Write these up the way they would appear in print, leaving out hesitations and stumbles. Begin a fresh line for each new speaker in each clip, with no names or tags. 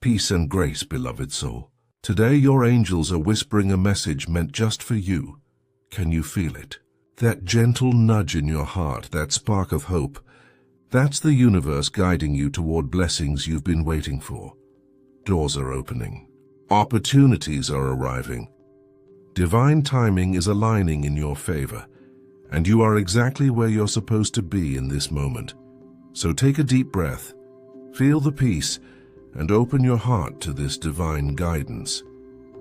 Peace and grace, beloved soul. Today your angels are whispering a message meant just for you. Can you feel it? That gentle nudge in your heart, that spark of hope, that's the universe guiding you toward blessings you've been waiting for. Doors are opening. Opportunities are arriving. Divine timing is aligning in your favor, and you are exactly where you're supposed to be in this moment. So take a deep breath, feel the peace, and open your heart to this divine guidance.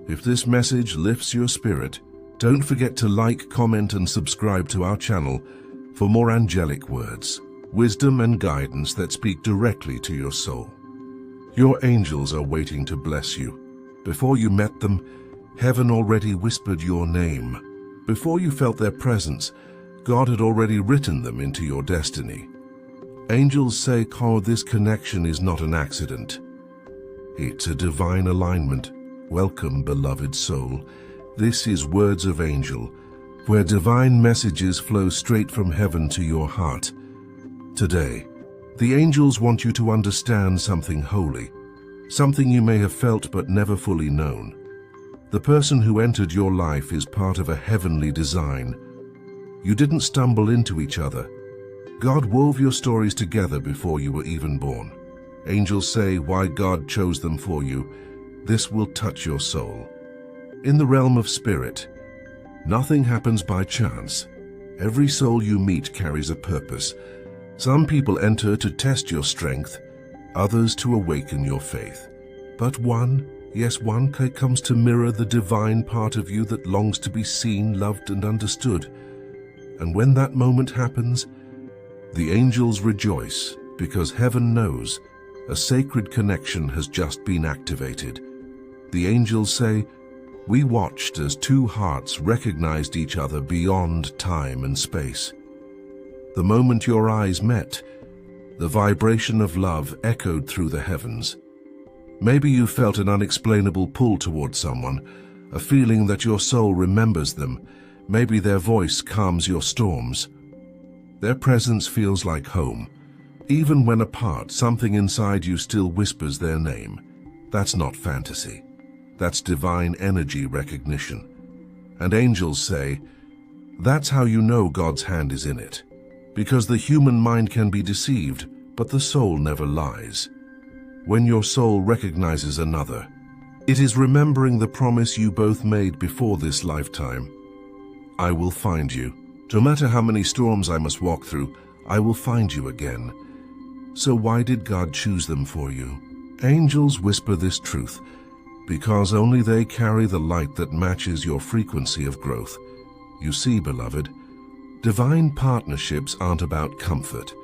If this message lifts your spirit, don't forget to like, comment, and subscribe to our channel for more angelic words, wisdom, and guidance that speak directly to your soul. Your angels are waiting to bless you. Before you met them, heaven already whispered your name. Before you felt their presence, God had already written them into your destiny. Angels say, "Oh, this connection is not an accident. It's a divine alignment." Welcome, beloved soul. This is Words of Angel, where divine messages flow straight from heaven to your heart. Today, the angels want you to understand something holy, something you may have felt but never fully known. The person who entered your life is part of a heavenly design. You didn't stumble into each other. God wove your stories together before you were even born. Angels say why God chose them for you. This will touch your soul. In the realm of spirit, nothing happens by chance. Every soul you meet carries a purpose. Some people enter to test your strength, others to awaken your faith. But one comes to mirror the divine part of you that longs to be seen, loved, and understood. And when that moment happens, the angels rejoice because heaven knows a sacred connection has just been activated. The angels say, "We watched as two hearts recognized each other beyond time and space." The moment your eyes met, the vibration of love echoed through the heavens. Maybe you felt an unexplainable pull towards someone, a feeling that your soul remembers them. Maybe their voice calms your storms. Their presence feels like home. Even when apart, something inside you still whispers their name. That's not fantasy. That's divine energy recognition. And angels say, that's how you know God's hand is in it. Because the human mind can be deceived, but the soul never lies. When your soul recognizes another, it is remembering the promise you both made before this lifetime. I will find you. No matter how many storms I must walk through, I will find you again. So why did God choose them for you? Angels whisper this truth because only they carry the light that matches your frequency of growth. You see, beloved, divine partnerships aren't about comfort.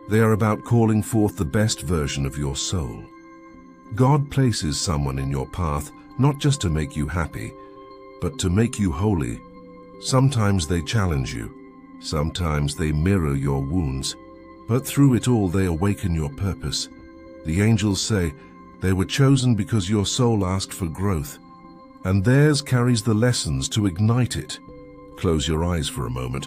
They are about calling forth the best version of your soul. God places someone in your path not just to make you happy, but to make you holy. Sometimes they challenge you. Sometimes they mirror your wounds. But through it all, they awaken your purpose. The angels say they were chosen because your soul asked for growth, and theirs carries the lessons to ignite it. Close your eyes for a moment.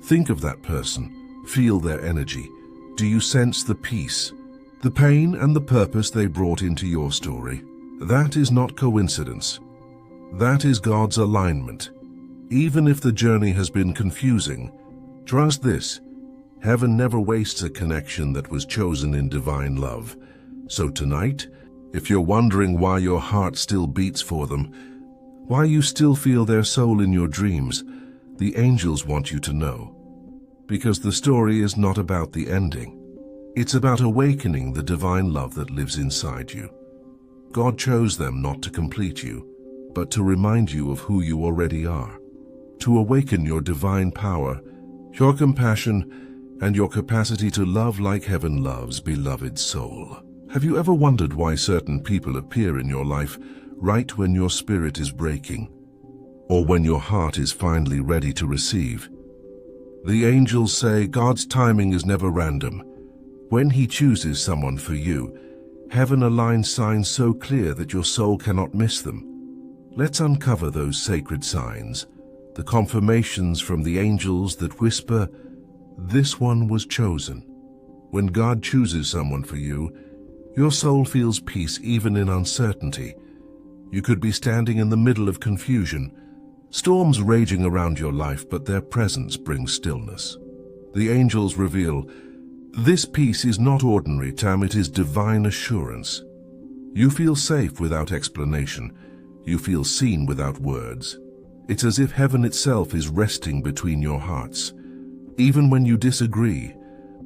Think of that person. Feel their energy. Do you sense the peace, the pain, and the purpose they brought into your story? That is not coincidence. That is God's alignment. Even if the journey has been confusing, trust this. Heaven never wastes a connection that was chosen in divine love. So tonight, if you're wondering why your heart still beats for them, why you still feel their soul in your dreams, the angels want you to know. Because the story is not about the ending. It's about awakening the divine love that lives inside you. God chose them not to complete you, but to remind you of who you already are. To awaken your divine power, your compassion, and your capacity to love like heaven loves, beloved soul. Have you ever wondered why certain people appear in your life right when your spirit is breaking, or when your heart is finally ready to receive? The angels say God's timing is never random. When He chooses someone for you, heaven aligns signs so clear that your soul cannot miss them. Let's uncover those sacred signs, the confirmations from the angels that whisper, this one was chosen. When God chooses someone for you, Your soul feels peace even in uncertainty. You could be standing in the middle of confusion, storms raging around your life, but their presence brings stillness. The angels reveal, this peace is not ordinary time, it is divine assurance. You feel safe without explanation. You feel seen without words. It's as if heaven itself is resting between your hearts. Even when you disagree,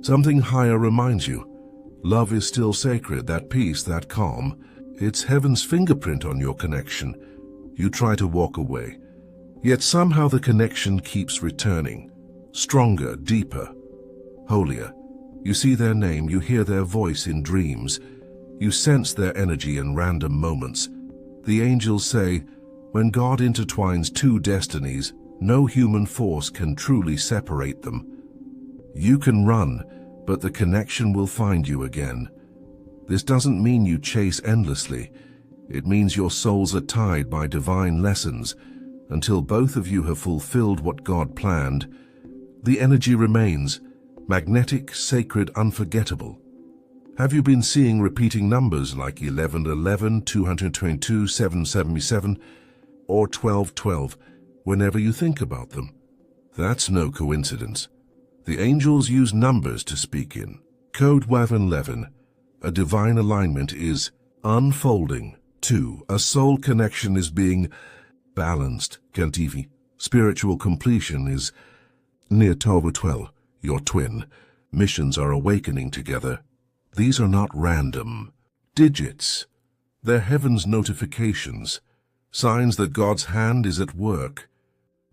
something higher reminds you, love is still sacred, that peace, that calm. It's heaven's fingerprint on your connection. You try to walk away, yet somehow the connection keeps returning. Stronger, deeper, holier. You see their name, you hear their voice in dreams. You sense their energy in random moments. The angels say, when God intertwines two destinies, no human force can truly separate them. You can run, but the connection will find you again. This doesn't mean you chase endlessly. It means your souls are tied by divine lessons. Until both of you have fulfilled what God planned, the energy remains magnetic, sacred, unforgettable. Have you been seeing repeating numbers like 1111, 222, 777, or 1212 whenever you think about them? That's no coincidence. The angels use numbers to speak in. Code 1111, a divine alignment is unfolding. 2. A soul connection is being balanced. Kantivi. Spiritual completion is near 1212, your twin. Missions are awakening together. These are not random digits. They're heaven's notifications, signs that God's hand is at work,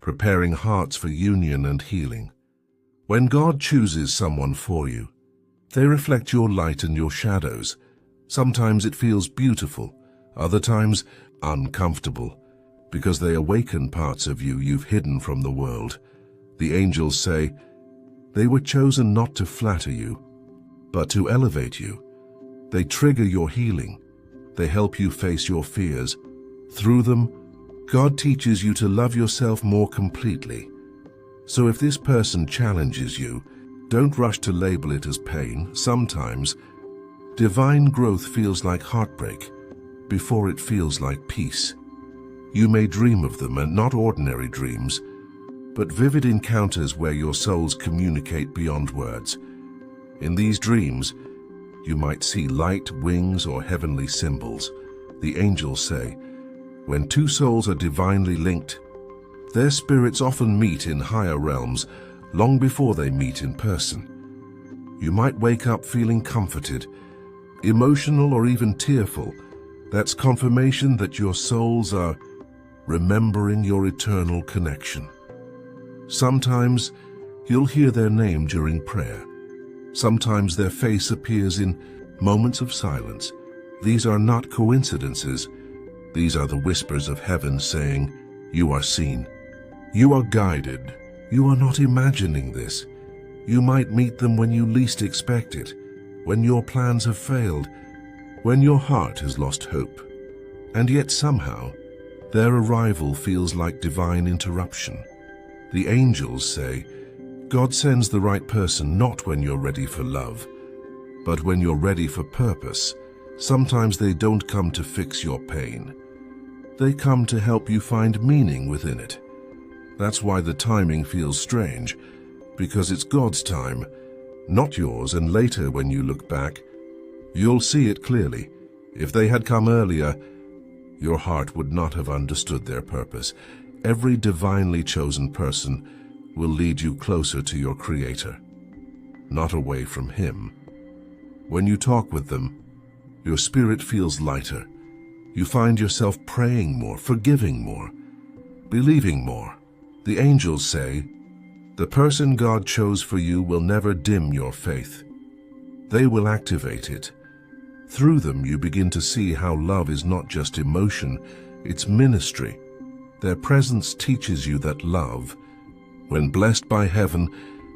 preparing hearts for union and healing. When God chooses someone for you, they reflect your light and your shadows. Sometimes it feels beautiful, other times uncomfortable, because they awaken parts of you you've hidden from the world. The angels say, they were chosen not to flatter you, but to elevate you. They trigger your healing. They help you face your fears. Through them, God teaches you to love yourself more completely. So if this person challenges you, don't rush to label it as pain. Sometimes, divine growth feels like heartbreak before it feels like peace. You may dream of them, and not ordinary dreams, but vivid encounters where your souls communicate beyond words. In these dreams, you might see light, wings, or heavenly symbols. The angels say, when two souls are divinely linked, their spirits often meet in higher realms long before they meet in person. You might wake up feeling comforted, emotional, or even tearful. That's confirmation that your souls are remembering your eternal connection. Sometimes you'll hear their name during prayer. Sometimes their face appears in moments of silence. These are not coincidences. These are the whispers of heaven saying, you are seen. You are guided. You are not imagining this. You might meet them when you least expect it, when your plans have failed, when your heart has lost hope. And yet somehow, their arrival feels like divine interruption. The angels say, God sends the right person not when you're ready for love, but when you're ready for purpose. Sometimes they don't come to fix your pain. They come to help you find meaning within it. That's why the timing feels strange, because it's God's time, not yours, and later when you look back, you'll see it clearly. If they had come earlier, your heart would not have understood their purpose. Every divinely chosen person will lead you closer to your Creator, not away from Him. When you talk with them, your spirit feels lighter. You find yourself praying more, forgiving more, believing more. The angels say, the person God chose for you will never dim your faith. They will activate it. Through them, you begin to see how love is not just emotion, it's ministry. Their presence teaches you that love, when blessed by heaven,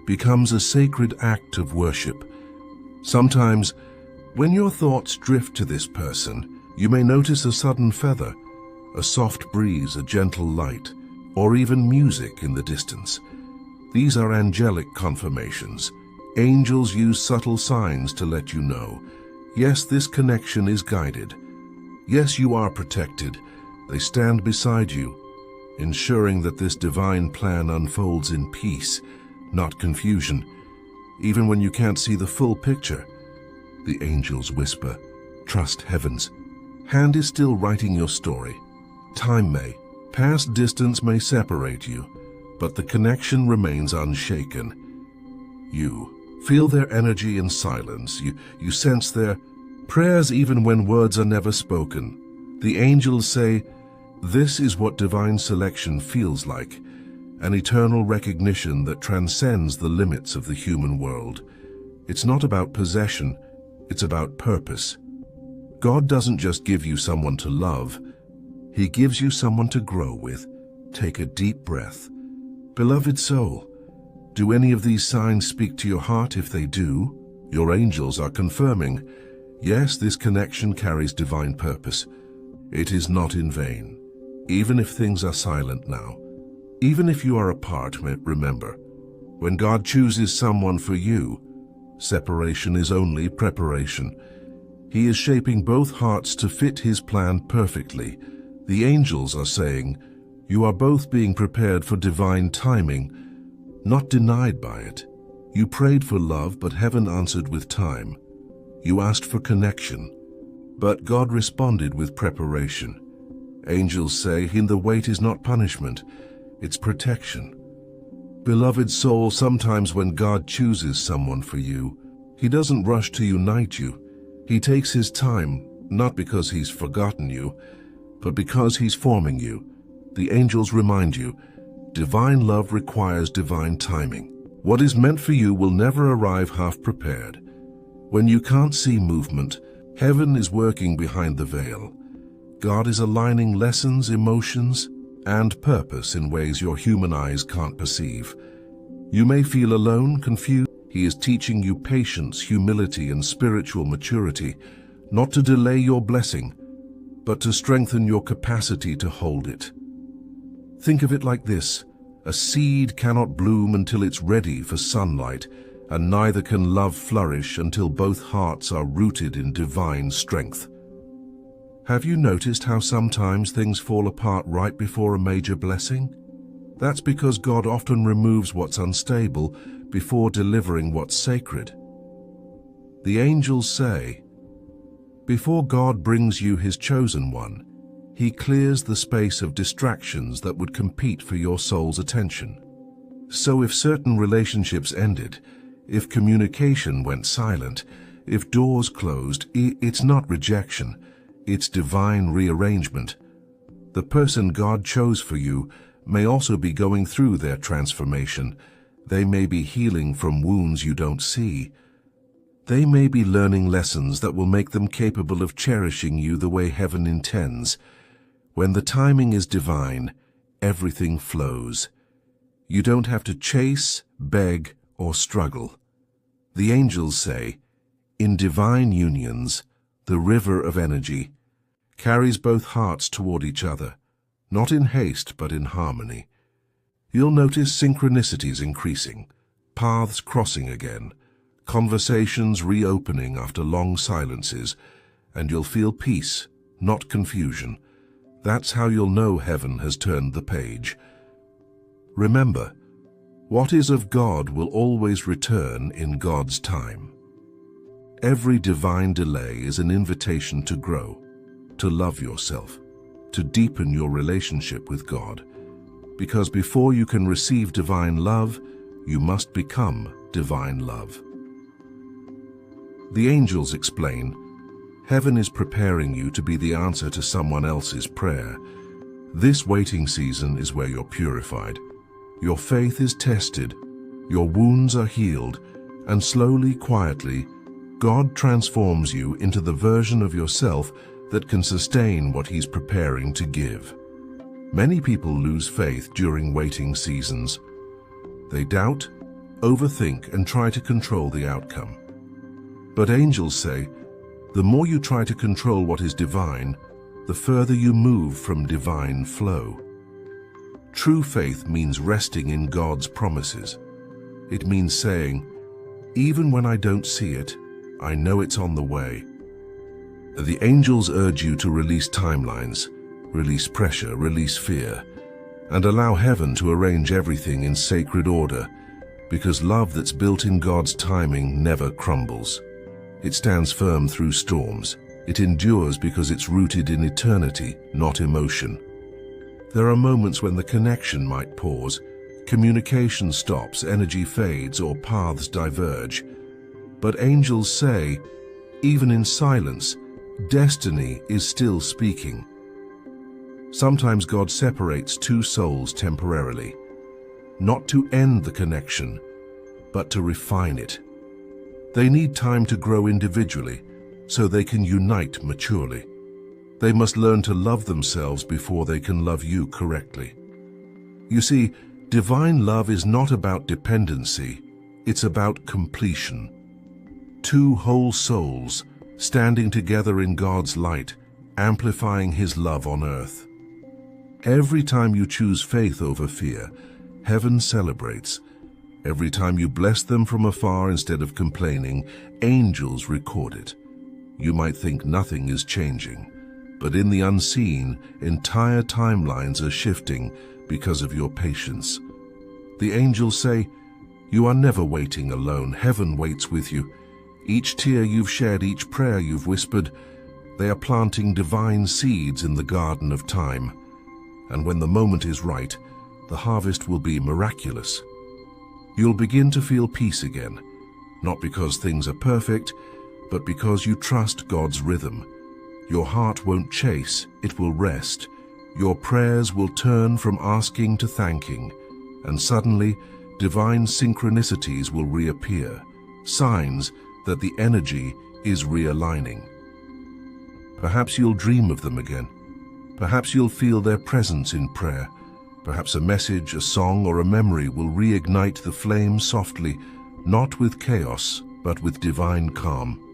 becomes a sacred act of worship. Sometimes, when your thoughts drift to this person, you may notice a sudden feather, a soft breeze, a gentle light, or even music in the distance. These are angelic confirmations. Angels use subtle signs to let you know Yes, this connection is guided. Yes, you are protected. They stand beside you, ensuring that this divine plan unfolds in peace, not confusion. Even when you can't see the full picture, the angels whisper, trust heaven's hand is still writing your story. Time may pass, distance may separate you, but the connection remains unshaken. You feel their energy in silence. You sense their prayers even when words are never spoken. The angels say, this is what divine selection feels like, an eternal recognition that transcends the limits of the human world. It's not about possession, it's about purpose. God doesn't just give you someone to love, He gives you someone to grow with. Take a deep breath. Beloved soul, do any of these signs speak to your heart? If they do, your angels are confirming, yes, this connection carries divine purpose. It is not in vain. Even if things are silent now, even if you are apart, remember, when God chooses someone for you, separation is only preparation. He is shaping both hearts to fit His plan perfectly. The angels are saying, you are both being prepared for divine timing, not denied by it. You prayed for love, but heaven answered with time. You asked for connection, but God responded with preparation. Angels say, the wait is not punishment, it's protection. Beloved soul, sometimes when God chooses someone for you, He doesn't rush to unite you. He takes His time, not because He's forgotten you, but because He's forming you. The angels remind you, divine love requires divine timing. What is meant for you will never arrive half prepared. When you can't see movement, heaven is working behind the veil. God is aligning lessons, emotions, and purpose in ways your human eyes can't perceive. You may feel alone, confused. He is teaching you patience, humility, and spiritual maturity, not to delay your blessing, but to strengthen your capacity to hold it. Think of it like this: a seed cannot bloom until it's ready for sunlight, and neither can love flourish until both hearts are rooted in divine strength. Have you noticed how sometimes things fall apart right before a major blessing? That's because God often removes what's unstable before delivering what's sacred. The angels say, before God brings you His chosen one, He clears the space of distractions that would compete for your soul's attention. So if certain relationships ended, if communication went silent, if doors closed, it's not rejection, it's divine rearrangement. The person God chose for you may also be going through their transformation. They may be healing from wounds you don't see. They may be learning lessons that will make them capable of cherishing you the way heaven intends. When the timing is divine, everything flows. You don't have to chase, beg, or struggle. The angels say, in divine unions, the river of energy carries both hearts toward each other, not in haste but in harmony. You'll notice synchronicities increasing, paths crossing again, conversations reopening after long silences, and you'll feel peace, not confusion. That's how you'll know heaven has turned the page. Remember, what is of God will always return in God's time. Every divine delay is an invitation to grow, to love yourself, to deepen your relationship with God. Because before you can receive divine love, you must become divine love. The angels explain, heaven is preparing you to be the answer to someone else's prayer. This waiting season is where you're purified. Your faith is tested, your wounds are healed, and slowly, quietly, God transforms you into the version of yourself that can sustain what He's preparing to give. Many people lose faith during waiting seasons. They doubt, overthink, and try to control the outcome. But angels say, the more you try to control what is divine, the further you move from divine flow. True faith means resting in God's promises. It means saying, even when I don't see it, I know it's on the way. The angels urge you to release timelines, release pressure, release fear, and allow heaven to arrange everything in sacred order, because love that's built in God's timing never crumbles. It stands firm through storms. It endures because it's rooted in eternity, not emotion. There are moments when the connection might pause, communication stops, energy fades, or paths diverge. But angels say, even in silence, destiny is still speaking. Sometimes God separates two souls temporarily, not to end the connection, but to refine it. They need time to grow individually, so they can unite maturely. They must learn to love themselves before they can love you correctly. You see, divine love is not about dependency, it's about completion. Two whole souls standing together in God's light, amplifying His love on earth. Every time you choose faith over fear, heaven celebrates. Every time you bless them from afar instead of complaining, angels record it. You might think nothing is changing, but in the unseen, entire timelines are shifting because of your patience. The angels say, you are never waiting alone. Heaven waits with you. Each tear you've shed, each prayer you've whispered, they are planting divine seeds in the garden of time. And when the moment is right, the harvest will be miraculous. You'll begin to feel peace again, not because things are perfect, but because you trust God's rhythm. Your heart won't chase, it will rest. Your prayers will turn from asking to thanking, and suddenly divine synchronicities will reappear, signs that the energy is realigning. Perhaps you'll dream of them again. Perhaps you'll feel their presence in prayer. Perhaps a message, a song, or a memory will reignite the flame softly, not with chaos, but with divine calm.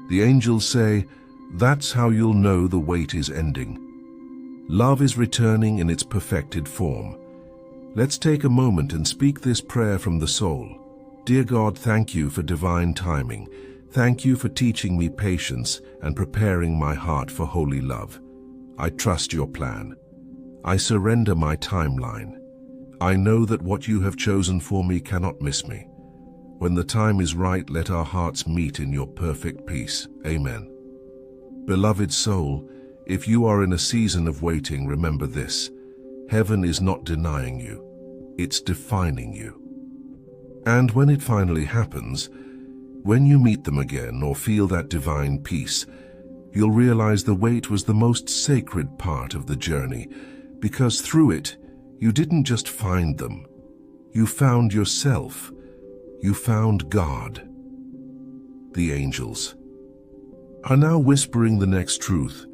The angels say, that's how you'll know the wait is ending. Love is returning in its perfected form. Let's take a moment and speak this prayer from the soul. Dear God, thank you for divine timing. Thank you for teaching me patience and preparing my heart for holy love. I trust your plan. I surrender my timeline. I know that what you have chosen for me cannot miss me. When the time is right, let our hearts meet in your perfect peace. Amen. Beloved soul, if you are in a season of waiting, remember this. Heaven is not denying you. It's defining you. And when it finally happens, when you meet them again or feel that divine peace, you'll realize the wait was the most sacred part of the journey, because through it, you didn't just find them. You found yourself. You found God. The angels are now whispering the next truth.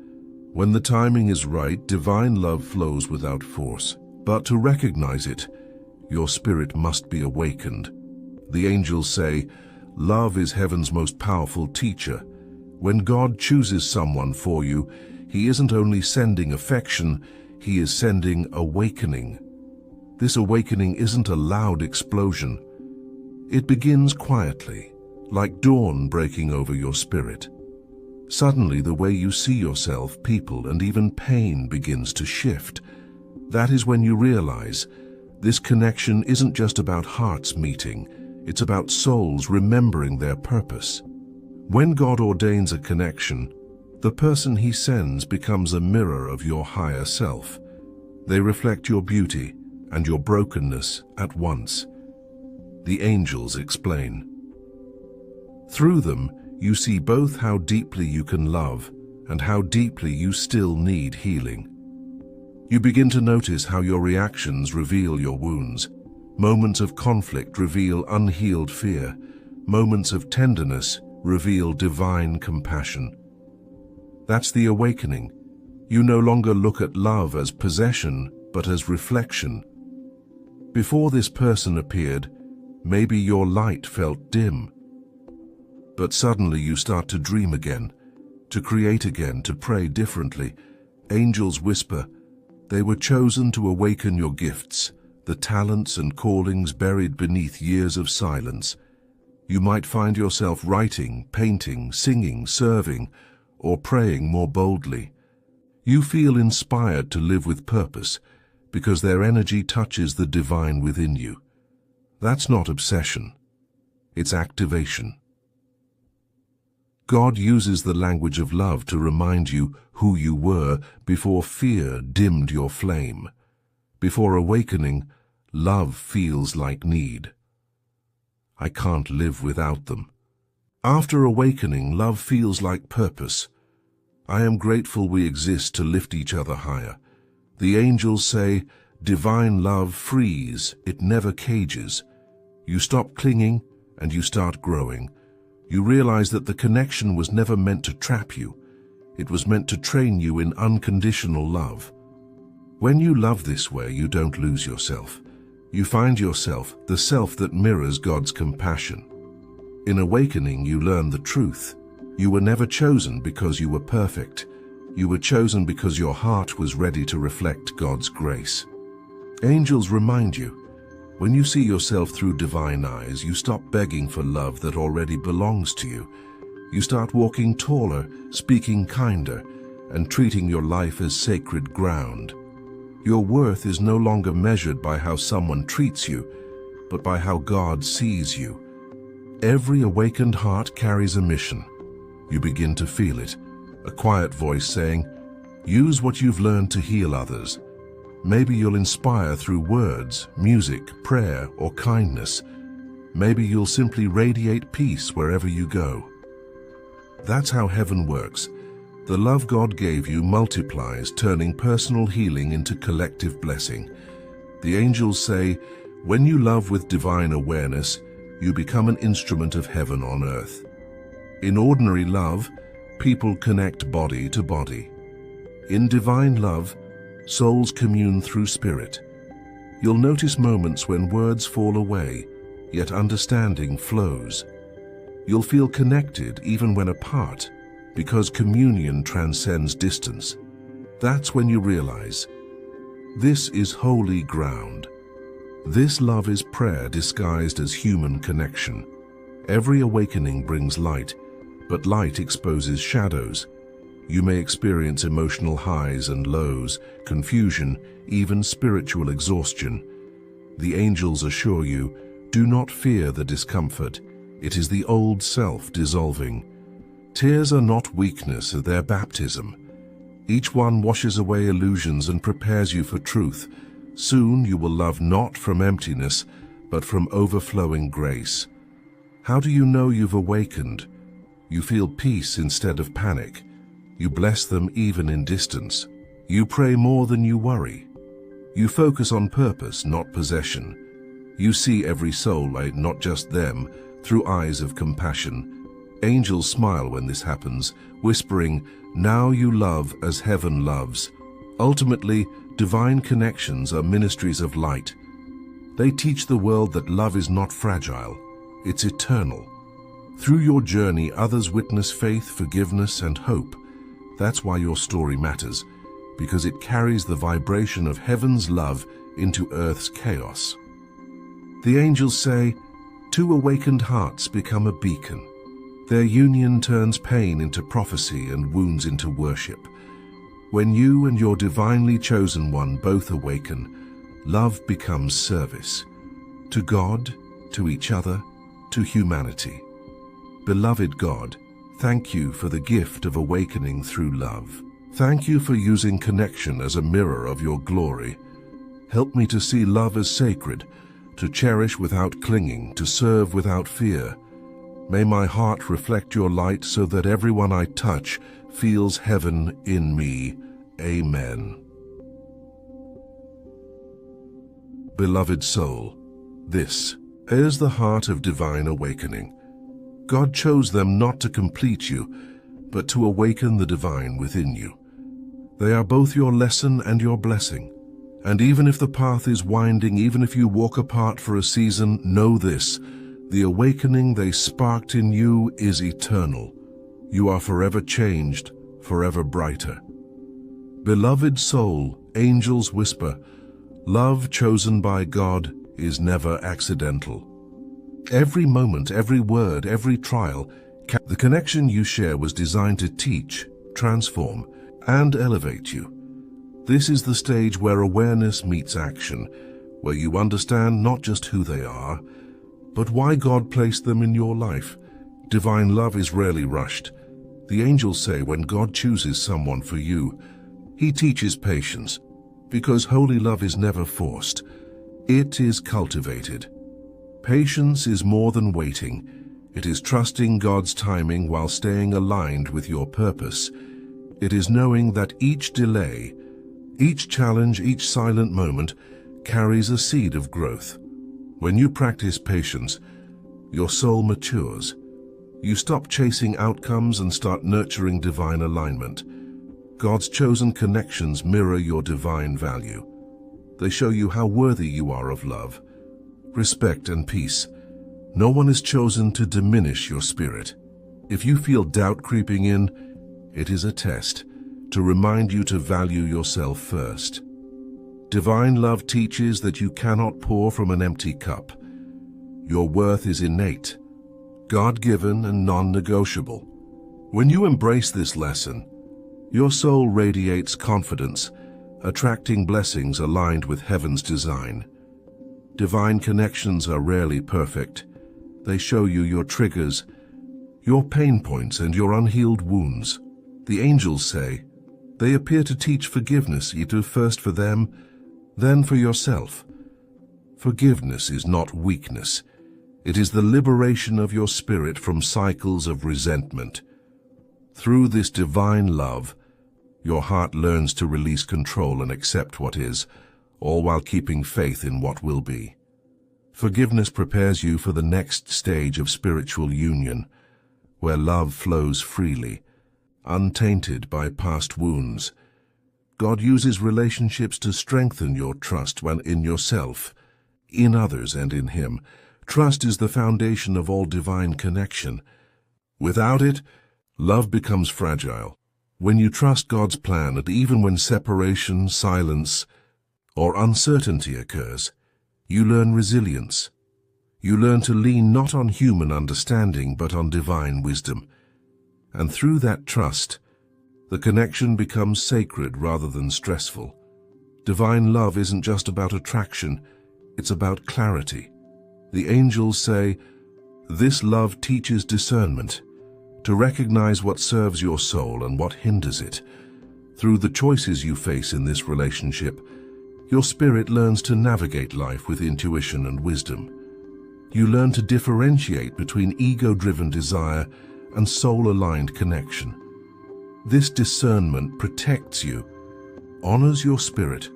When the timing is right, divine love flows without force. But to recognize it, your spirit must be awakened. The angels say, love is heaven's most powerful teacher. When God chooses someone for you, He isn't only sending affection, He is sending awakening. This awakening isn't a loud explosion. It begins quietly, like dawn breaking over your spirit. Suddenly, the way you see yourself, people, and even pain begins to shift. That is when you realize this connection isn't just about hearts meeting, it's about souls remembering their purpose. When God ordains a connection, the person He sends becomes a mirror of your higher self. They reflect your beauty and your brokenness at once. The angels explain. Through them, you see both how deeply you can love and how deeply you still need healing. You begin to notice how your reactions reveal your wounds. Moments of conflict reveal unhealed fear. Moments of tenderness reveal divine compassion. That's the awakening. You no longer look at love as possession, but as reflection. Before this person appeared, maybe your light felt dim. But suddenly you start to dream again, to create again, to pray differently. Angels whisper, they were chosen to awaken your gifts, the talents and callings buried beneath years of silence. You might find yourself writing, painting, singing, serving, or praying more boldly. You feel inspired to live with purpose because their energy touches the divine within you. That's not obsession. It's activation. God uses the language of love to remind you who you were before fear dimmed your flame. Before awakening, love feels like need. I can't live without them. After awakening, love feels like purpose. I am grateful we exist to lift each other higher. The angels say, divine love frees, it never cages. You stop clinging and you start growing. You realize that the connection was never meant to trap you. It was meant to train you in unconditional love. When you love this way, you don't lose yourself. You find yourself, the self that mirrors God's compassion. In awakening, you learn the truth. You were never chosen because you were perfect. You were chosen because your heart was ready to reflect God's grace. Angels remind you, when you see yourself through divine eyes, you stop begging for love that already belongs to you. You start walking taller, speaking kinder, and treating your life as sacred ground. Your worth is no longer measured by how someone treats you, but by how God sees you. Every awakened heart carries a mission. You begin to feel it, a quiet voice saying, use what you've learned to heal others. Maybe you'll inspire through words, music, prayer, or kindness. Maybe you'll simply radiate peace wherever you go. That's how heaven works. The love God gave you multiplies, turning personal healing into collective blessing. The angels say, when you love with divine awareness, you become an instrument of heaven on earth. In ordinary love, people connect body to body. In divine love, souls commune through spirit. You'll notice moments when words fall away, yet understanding flows. You'll feel connected even when apart, because communion transcends distance. That's when you realize, this is holy ground. This love is prayer disguised as human connection. Every awakening brings light, but light exposes shadows. You may experience emotional highs and lows, confusion, even spiritual exhaustion. The angels assure you, do not fear the discomfort. It is the old self dissolving. Tears are not weakness, they're baptism. Each one washes away illusions and prepares you for truth. Soon you will love not from emptiness, but from overflowing grace. How do you know you've awakened? You feel peace instead of panic. You bless them even in distance. You pray more than you worry. You focus on purpose, not possession. You see every soulmate, not just them, through eyes of compassion. Angels smile when this happens, whispering, now you love as heaven loves. Ultimately, divine connections are ministries of light. They teach the world that love is not fragile, it's eternal. Through your journey, others witness faith, forgiveness, and hope. That's why your story matters, because it carries the vibration of heaven's love into earth's chaos. The angels say, two awakened hearts become a beacon. Their union turns pain into prophecy and wounds into worship. When you and your divinely chosen one both awaken, love becomes service. To God, to each other, to humanity. Beloved God, thank you for the gift of awakening through love. Thank you for using connection as a mirror of your glory. Help me to see love as sacred, to cherish without clinging, to serve without fear. May my heart reflect your light so that everyone I touch feels heaven in me. Amen. Beloved soul, this is the heart of divine awakening. God chose them not to complete you, but to awaken the divine within you. They are both your lesson and your blessing. And even if the path is winding, even if you walk apart for a season, know this, the awakening they sparked in you is eternal. You are forever changed, forever brighter. Beloved soul, angels whisper, love chosen by God is never accidental. Every moment, every word, every trial The connection you share was designed to teach, transform, and elevate you. This is the stage where awareness meets action, where you understand not just who they are, but why God placed them in your life. Divine love is rarely rushed. The angels say when God chooses someone for you, He teaches patience, because holy love is never forced. It is cultivated. Patience is more than waiting. It is trusting God's timing while staying aligned with your purpose. It is knowing that each delay, each challenge, each silent moment carries a seed of growth. When you practice patience, your soul matures. You stop chasing outcomes and start nurturing divine alignment. God's chosen connections mirror your divine value. They show you how worthy you are of love, respect, and peace. No one is chosen to diminish your spirit. If you feel doubt creeping in, it is a test to remind you to value yourself first. Divine love teaches that you cannot pour from an empty cup. Your worth is innate, God-given, and non-negotiable. When you embrace this lesson, your soul radiates confidence, attracting blessings aligned with heaven's design. Divine connections are rarely perfect. They show you your triggers, your pain points, and your unhealed wounds. The angels say, they appear to teach forgiveness, either first for them, then for yourself. Forgiveness is not weakness. It is the liberation of your spirit from cycles of resentment. Through this divine love, your heart learns to release control and accept what is, all while keeping faith in what will be. Forgiveness prepares you for the next stage of spiritual union, where love flows freely, untainted by past wounds. God uses relationships to strengthen your trust in yourself, in others, and in Him. Trust is the foundation of all divine connection. Without it, love becomes fragile. When you trust God's plan, and even when separation, silence, or uncertainty occurs, you learn resilience. You learn to lean not on human understanding, but on divine wisdom. And through that trust, the connection becomes sacred rather than stressful. Divine love isn't just about attraction, it's about clarity. The angels say, this love teaches discernment, to recognize what serves your soul and what hinders it. Through the choices you face in this relationship, your spirit learns to navigate life with intuition and wisdom. You learn to differentiate between ego-driven desire and soul-aligned connection. This discernment protects you, honors your spirit,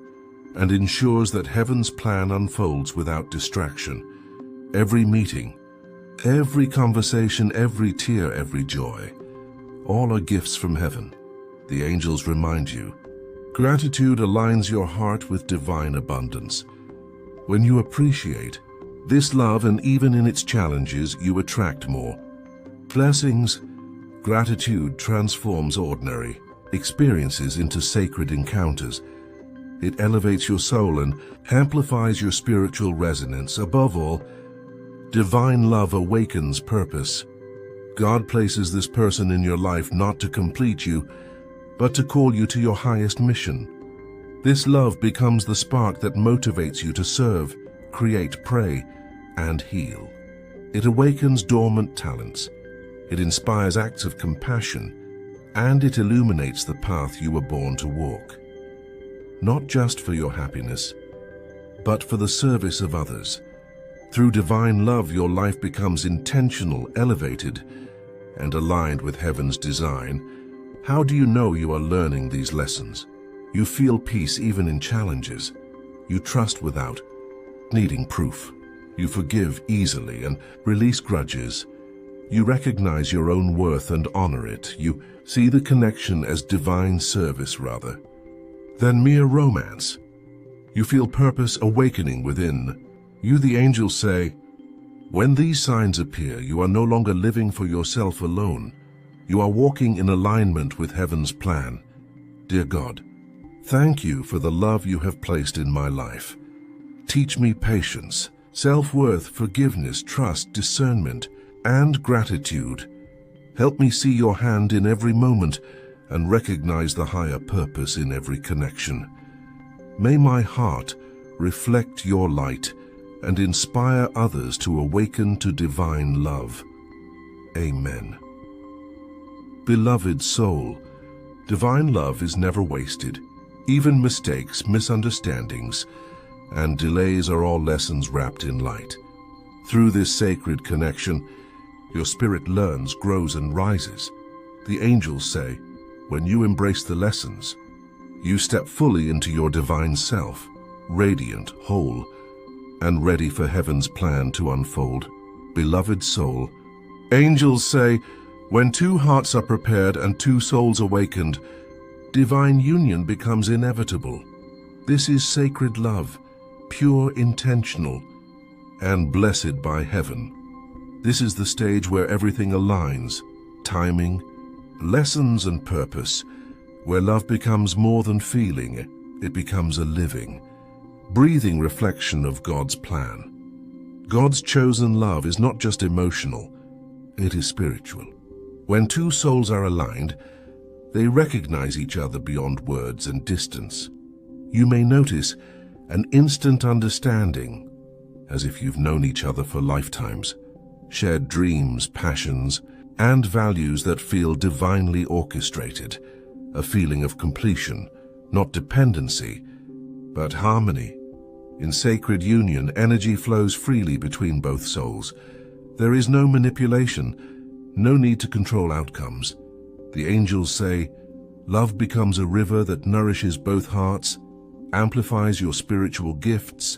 and ensures that heaven's plan unfolds without distraction. Every meeting, every conversation, every tear, every joy, all are gifts from heaven. The angels remind you. Gratitude aligns your heart with divine abundance. When you appreciate this love, and even in its challenges, you attract more blessings. Gratitude transforms ordinary experiences into sacred encounters. It elevates your soul and amplifies your spiritual resonance. Above all, divine love awakens purpose. God places this person in your life not to complete you, but to call you to your highest mission. This love becomes the spark that motivates you to serve, create, pray, and heal. It awakens dormant talents. It inspires acts of compassion, and it illuminates the path you were born to walk. Not just for your happiness, but for the service of others. Through divine love, your life becomes intentional, elevated, and aligned with heaven's design. How do you know you are learning these lessons? You feel peace even in challenges. You trust without needing proof. You forgive easily and release grudges. You recognize your own worth and honor it. You see the connection as divine service rather than mere romance. You feel purpose awakening within you. The angels say, when these signs appear, you are no longer living for yourself alone. You are walking in alignment with heaven's plan. Dear God, thank you for the love you have placed in my life. Teach me patience, self-worth, forgiveness, trust, discernment, and gratitude. Help me see your hand in every moment and recognize the higher purpose in every connection. May my heart reflect your light and inspire others to awaken to divine love. Amen. Beloved soul, divine love is never wasted. Even mistakes, misunderstandings, and delays are all lessons wrapped in light. Through this sacred connection, your spirit learns, grows, and rises. The angels say, when you embrace the lessons, you step fully into your divine self, radiant, whole, and ready for heaven's plan to unfold. Beloved soul, angels say, when two hearts are prepared and two souls awakened, divine union becomes inevitable. This is sacred love, pure, intentional, and blessed by heaven. This is the stage where everything aligns, timing, lessons, and purpose, where love becomes more than feeling, it becomes a living, breathing reflection of God's plan. God's chosen love is not just emotional, it is spiritual. When two souls are aligned, they recognize each other beyond words and distance. You may notice an instant understanding, as if you've known each other for lifetimes, shared dreams, passions, and values that feel divinely orchestrated, a feeling of completion, not dependency, but harmony. In sacred union, energy flows freely between both souls. There is no manipulation, no need to control outcomes. The angels say, love becomes a river that nourishes both hearts, amplifies your spiritual gifts,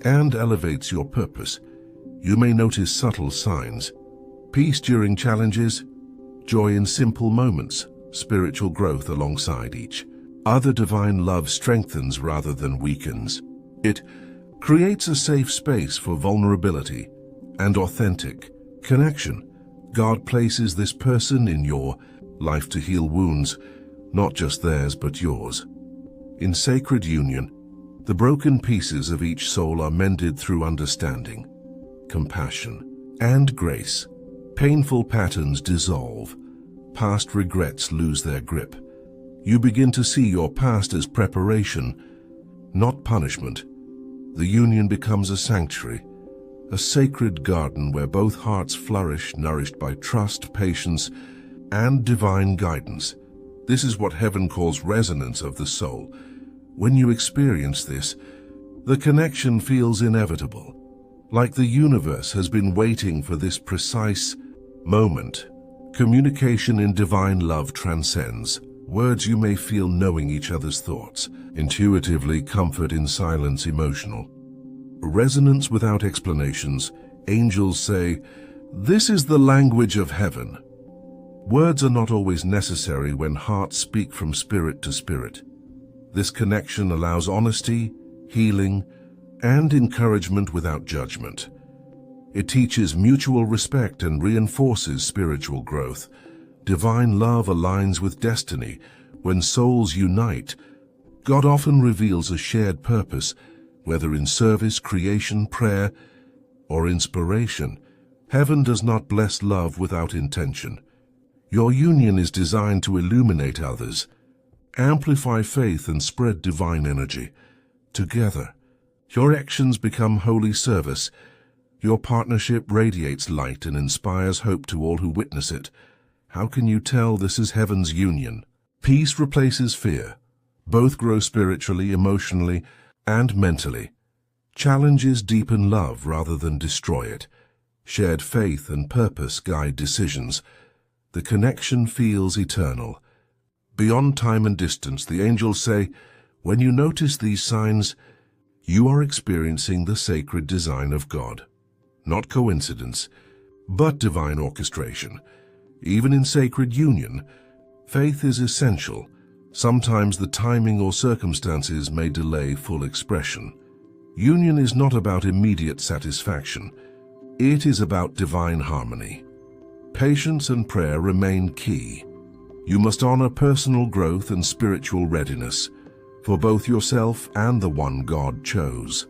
and elevates your purpose. You may notice subtle signs: peace during challenges, joy in simple moments, spiritual growth alongside each. Other divine love strengthens rather than weakens. It creates a safe space for vulnerability and authentic connection. God places this person in your life to heal wounds, not just theirs but yours. In sacred union, the broken pieces of each soul are mended through understanding, compassion, and grace. Painful patterns dissolve, past regrets lose their grip. You begin to see your past as preparation, not punishment. The union becomes a sanctuary, a sacred garden where both hearts flourish, nourished by trust, patience, and divine guidance. This is what heaven calls resonance of the soul. When you experience this, the connection feels inevitable, like the universe has been waiting for this precise moment. Communication in divine love transcends words. You may feel knowing each other's thoughts, intuitively, comfort in silence, emotional. Resonance without explanations. Angels say, this is the language of heaven. Words are not always necessary when hearts speak from spirit to spirit. This connection allows honesty, healing, and encouragement without judgment. It teaches mutual respect and reinforces spiritual growth. Divine love aligns with destiny. When souls unite, God often reveals a shared purpose, whether in service, creation, prayer, or inspiration. Heaven does not bless love without intention. Your union is designed to illuminate others, amplify faith, and spread divine energy. Together, your actions become holy service. Your partnership radiates light and inspires hope to all who witness it. How can you tell this is heaven's union? Peace replaces fear. Both grow spiritually, emotionally, and mentally. Challenges deepen love rather than destroy it. Shared faith and purpose guide decisions. The connection feels eternal. Beyond time and distance, the angels say, when you notice these signs, you are experiencing the sacred design of God. Not coincidence, but divine orchestration. Even in sacred union, faith is essential. Sometimes the timing or circumstances may delay full expression. Union is not about immediate satisfaction. It is about divine harmony. Patience and prayer remain key. You must honor personal growth and spiritual readiness for both yourself and the one God chose.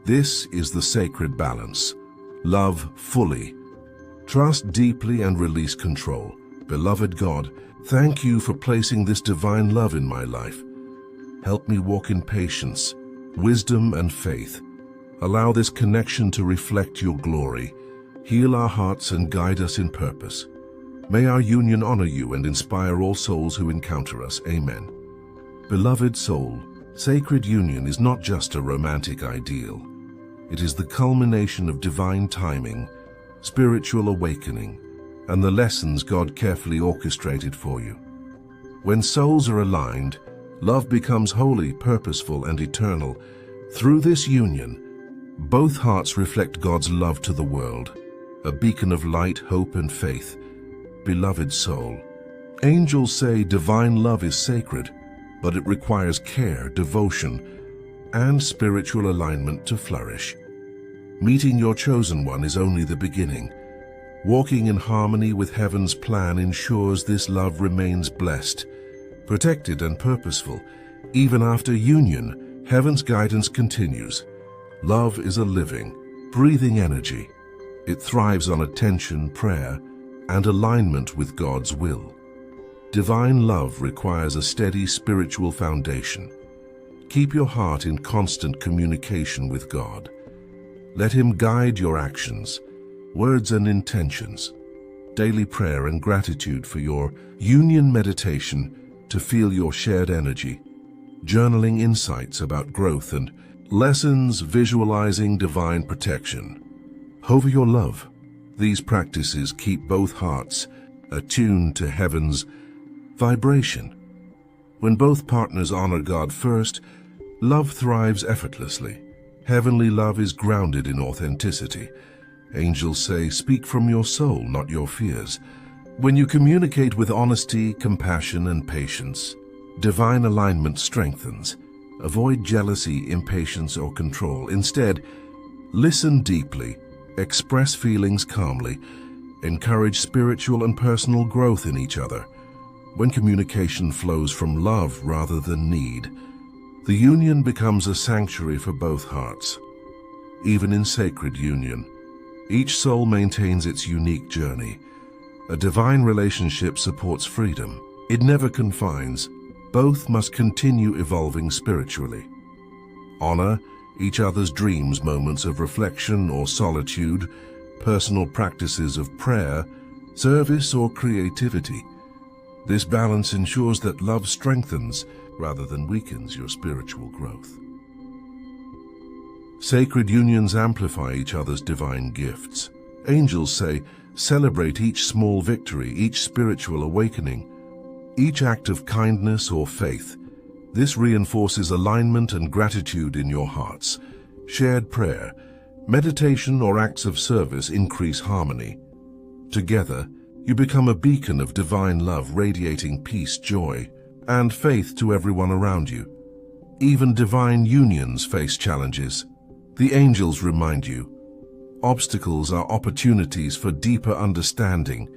This is the sacred balance. Love fully, Trust deeply and release control. Beloved God, thank you for placing this divine love in my life. Help me walk in patience, wisdom, and faith. Allow this connection to reflect your glory. Heal our hearts and guide us in purpose. May our union honor you and inspire all souls who encounter us. Amen. Beloved soul, sacred union is not just a romantic ideal. It is the culmination of divine timing, spiritual awakening, and the lessons God carefully orchestrated for you. When souls are aligned, love becomes holy, purposeful, and eternal. Through this union, both hearts reflect God's love to the world, a beacon of light, hope, and faith. Beloved soul, angels say divine love is sacred, but it requires care, devotion, and spiritual alignment to flourish. Meeting your chosen one is only the beginning. Walking in harmony with heaven's plan ensures this love remains blessed, protected, and purposeful. Even after union, heaven's guidance continues. Love is a living, breathing energy. It thrives on attention, prayer, and alignment with God's will. Divine love requires a steady spiritual foundation. Keep your heart in constant communication with God. Let Him guide your actions, words, and intentions. Daily prayer and gratitude for your union meditation to feel your shared energy. Journaling insights about growth and lessons visualizing divine protection. Over your love. These practices keep both hearts attuned to heaven's vibration. When both partners honor God first, love thrives effortlessly. Heavenly love is grounded in authenticity. Angels say, speak from your soul, not your fears. When you communicate with honesty, compassion, and patience, divine alignment strengthens. Avoid jealousy, impatience, or control. Instead, listen deeply, express feelings calmly, encourage spiritual and personal growth in each other. When communication flows from love rather than need, the union becomes a sanctuary for both hearts. Even in sacred union, each soul maintains its unique journey. A divine relationship supports freedom. It never confines. Both must continue evolving spiritually. Honor each other's dreams, moments of reflection or solitude, personal practices of prayer, service, or creativity. This balance ensures that love strengthens rather than weakens your spiritual growth. Sacred unions amplify each other's divine gifts. Angels say, celebrate each small victory, each spiritual awakening, each act of kindness or faith. This reinforces alignment and gratitude in your hearts. Shared prayer, meditation, or acts of service increase harmony. Together, you become a beacon of divine love, radiating peace, joy, and faith to everyone around you. Even divine unions face challenges. The angels remind you, obstacles are opportunities for deeper understanding,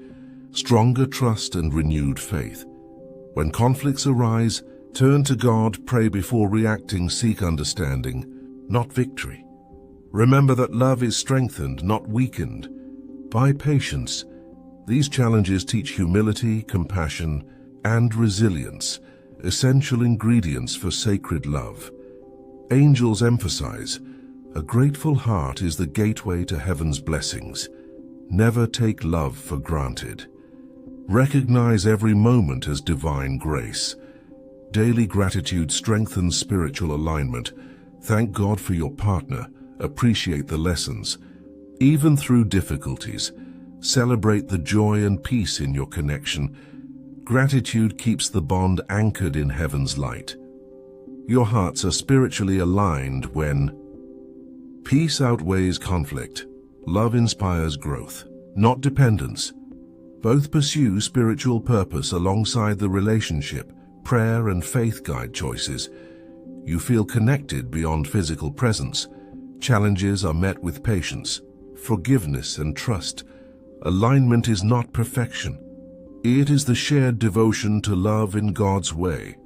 stronger trust, and renewed faith. When conflicts arise, turn to God, pray before reacting, seek understanding, not victory. Remember that love is strengthened, not weakened, by patience. These challenges teach humility, compassion, and resilience, essential ingredients for sacred love. Angels emphasize, a grateful heart is the gateway to heaven's blessings. Never take love for granted. Recognize every moment as divine grace. Daily gratitude strengthens spiritual alignment. Thank God for your partner. Appreciate the lessons. Even through difficulties, celebrate the joy and peace in your connection. Gratitude keeps the bond anchored in heaven's light. Your hearts are spiritually aligned when peace outweighs conflict. Love inspires growth, not dependence. Both pursue spiritual purpose alongside the relationship, prayer, and faith guide choices. You feel connected beyond physical presence. Challenges are met with patience, forgiveness, and trust. Alignment is not perfection. It is the shared devotion to love in God's way.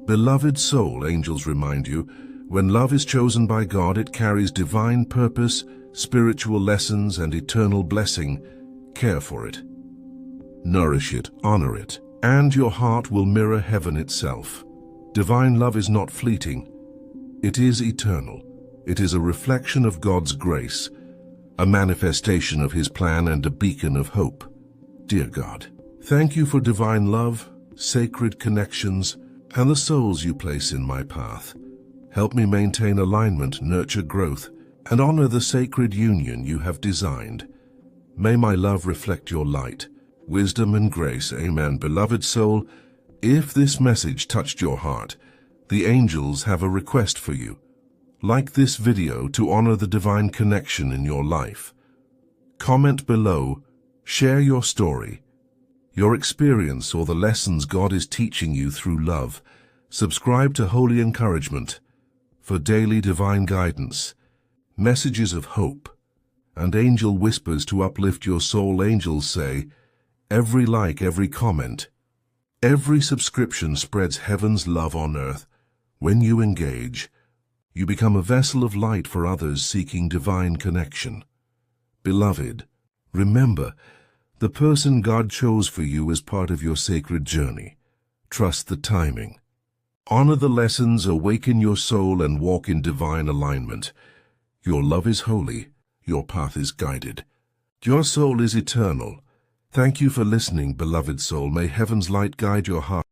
Beloved soul, angels remind you, when love is chosen by God, it carries divine purpose, spiritual lessons, and eternal blessing. Care for it. Nourish it, honor it, and your heart will mirror heaven itself. Divine love is not fleeting. It is eternal. It is a reflection of God's grace, a manifestation of His plan, and a beacon of hope. Dear God, thank you for divine love, sacred connections, and the souls you place in my path. Help me maintain alignment, nurture growth, and honor the sacred union you have designed. May my love reflect your light, wisdom, and grace. Amen. Beloved soul, if this message touched your heart, the angels have a request for you. Like this video to honor the divine connection in your life. Comment below, share your story, your experience, or the lessons God is teaching you through love. Subscribe to Holy Encouragement for daily divine guidance, messages of hope, and angel whispers to uplift your soul. Angels say, every like, every comment, every subscription spreads heaven's love on earth. When you engage, you become a vessel of light for others seeking divine connection. Beloved, remember, the person God chose for you is part of your sacred journey. Trust the timing. Honor the lessons, awaken your soul, and walk in divine alignment. Your love is holy. Your path is guided. Your soul is eternal. Thank you for listening, beloved soul. May heaven's light guide your heart.